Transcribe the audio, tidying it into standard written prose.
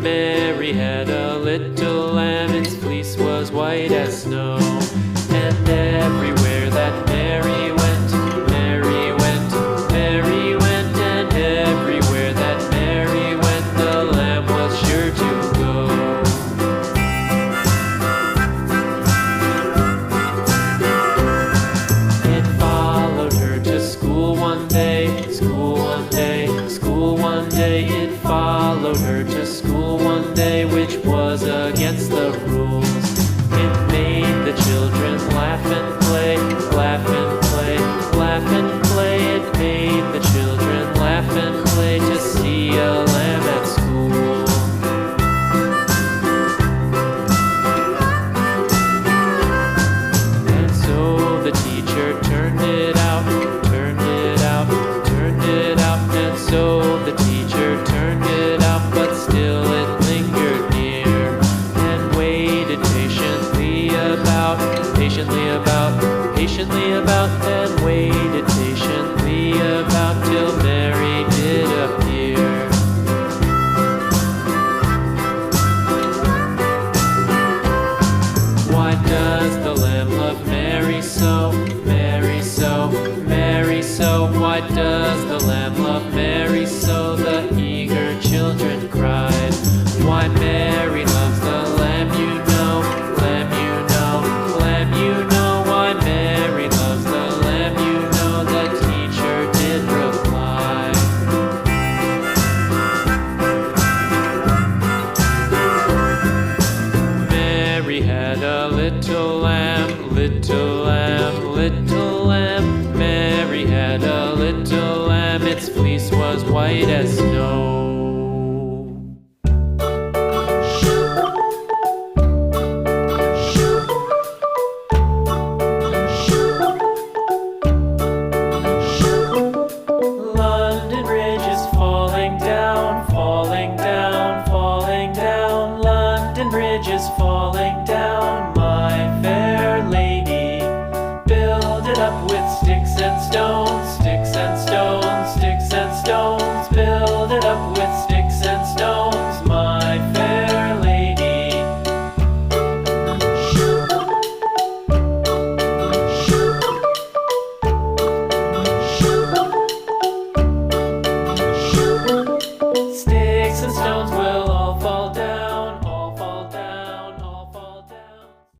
Mary had a little lamb, its fleece was white as snow. And everywhere that Mary went, Mary went, Mary went, and everywhere that Mary went, the lamb was sure to go. It followed her to school one day, school one day, school one day. It followed her to school one day, which was against the rules. It made the children laugh and play, laugh and play, laugh and play. It made the children laugh and play to see a lamb at school. And so the teacher turned it out, turned it out, turned it out. And so the teacher turned it out, but still it lingered near and waited patiently about, patiently about, patiently about, and waited patiently about till Mary did appear. Why does the lamb love Mary so, Mary so, Mary so? Why does the lamb love Mary so? The eager children cried. Why Mary loves the lamb, you know, lamb, you know, lamb, you know. Why Mary loves the lamb, you know, the teacher did reply. Mary had a little lamb, little lamb, little lamb. Mary had a little lamb, its fleece was white as snow. London Bridge is falling down, falling down, falling down. London Bridge is falling down, my fair lady. Build it up with sticks and stones, sticks and stones, sticks and stones. Build it up with sticks and stones, my fair lady. Sticks and stones